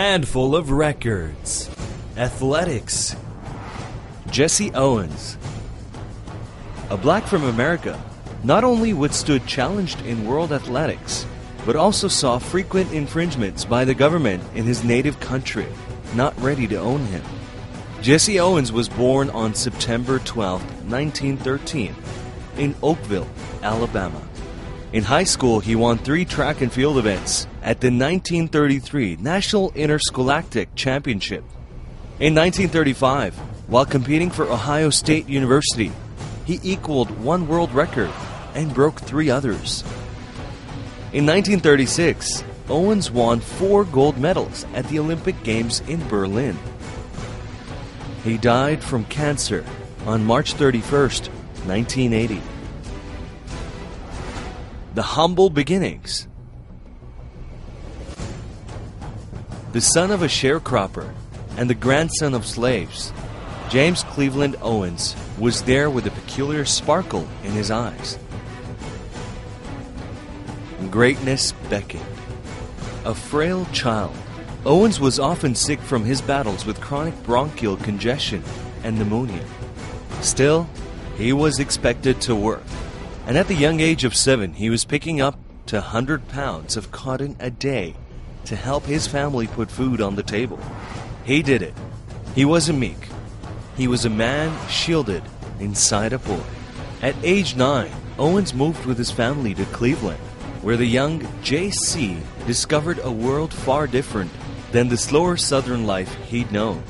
handful of records. Athletics. Jesse Owens. A black from America, not only withstood challenge in world athletics, but also saw frequent infringements by the government in his native country, not ready to own him. Jesse Owens was born on September 12, 1913, in Oakville, Alabama. In high school, he won 3 track and field events at the 1933 National Interscholastic Championship. In 1935, while competing for Ohio State University, he equaled 1 world record and broke 3 others. In 1936, Owens won 4 gold medals at the Olympic Games in Berlin. He died from cancer on March 31st, 1980. The humble beginnings. The son of a sharecropper and the grandson of slaves, James Cleveland Owens was there with a peculiar sparkle in his eyes. Greatness beckoned. A frail child, Owens was often sick from his battles with chronic bronchial congestion and pneumonia. Still, he was expected to work, and at the young age of 7, he was picking up to 100 pounds of cotton a day to help his family put food on the table. He did it. He wasn't meek. He was a man shielded inside a boy. At age 9, Owens moved with his family to Cleveland, where the young J.C. discovered a world far different than the slower southern life he'd known.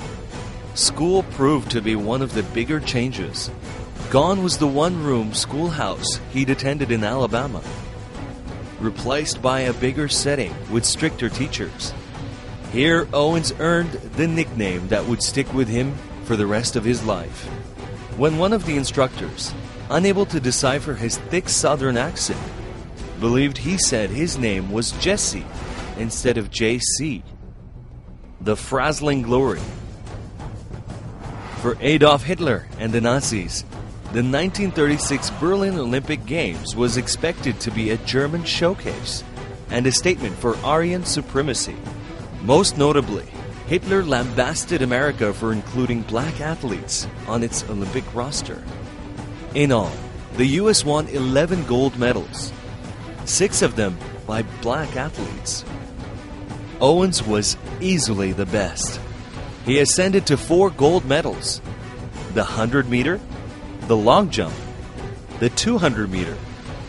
School proved to be one of the bigger changes. Gone was the one-room schoolhouse he'd attended in Alabama, replaced by a bigger setting with stricter teachers. Here, Owens earned the nickname that would stick with him for the rest of his life. When one of the instructors, unable to decipher his thick southern accent, believed he said his name was Jesse instead of J.C. The frazzling glory. For Adolf Hitler and the Nazis, the 1936 Berlin Olympic Games was expected to be a German showcase and a statement for Aryan supremacy. Most notably, Hitler lambasted America for including black athletes on its Olympic roster. In all, the U.S. won 11 gold medals, 6 of them by black athletes. Owens was easily the best. He ascended to 4 gold medals: the 100-meter, the long jump, the 200-meter,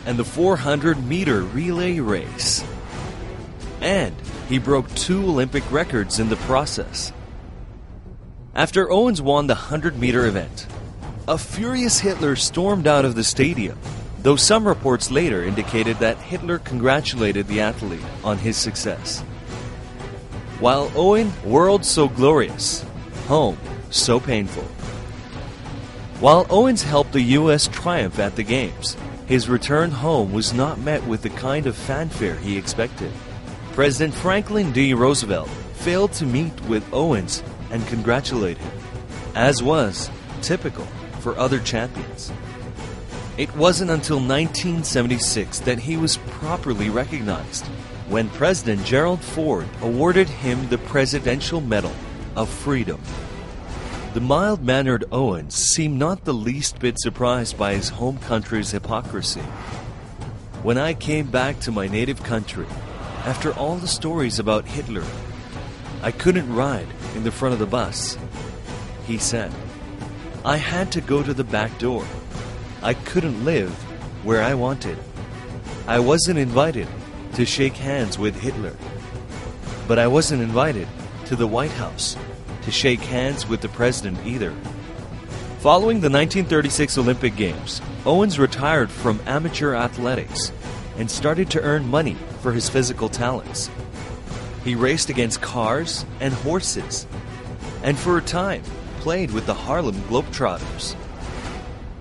and the 400-meter relay race. And he broke 2 Olympic records in the process. After Owens won the 100-meter event, a furious Hitler stormed out of the stadium, though some reports later indicated that Hitler congratulated the athlete on his success. While Owen, world so glorious, home so painful. While Owens helped the U.S. triumph at the Games, his return home was not met with the kind of fanfare he expected. President Franklin D. Roosevelt failed to meet with Owens and congratulate him, as was typical for other champions. It wasn't until 1976 that he was properly recognized, when President Gerald Ford awarded him the Presidential Medal of Freedom. The mild-mannered Owens seemed not the least bit surprised by his home country's hypocrisy. When I came back to my native country, after all the stories about Hitler, I couldn't ride in the front of the bus, he said. I had to go to the back door. I couldn't live where I wanted. I wasn't invited to shake hands with Hitler, but I wasn't invited to the White House to shake hands with the president either. Following the 1936 Olympic Games, Owens retired from amateur athletics and started to earn money for his physical talents. He raced against cars and horses, and for a time played with the Harlem Globetrotters.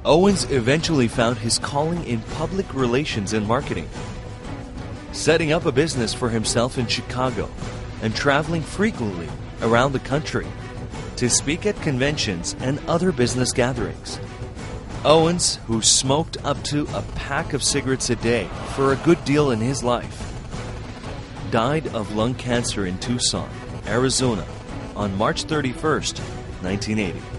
Owens eventually found his calling in public relations and marketing, setting up a business for himself in Chicago and traveling frequently around the country to speak at conventions and other business gatherings. Owens, who smoked up to a pack of cigarettes a day for a good deal in his life, died of lung cancer in Tucson Arizona, on March 31st, 1980.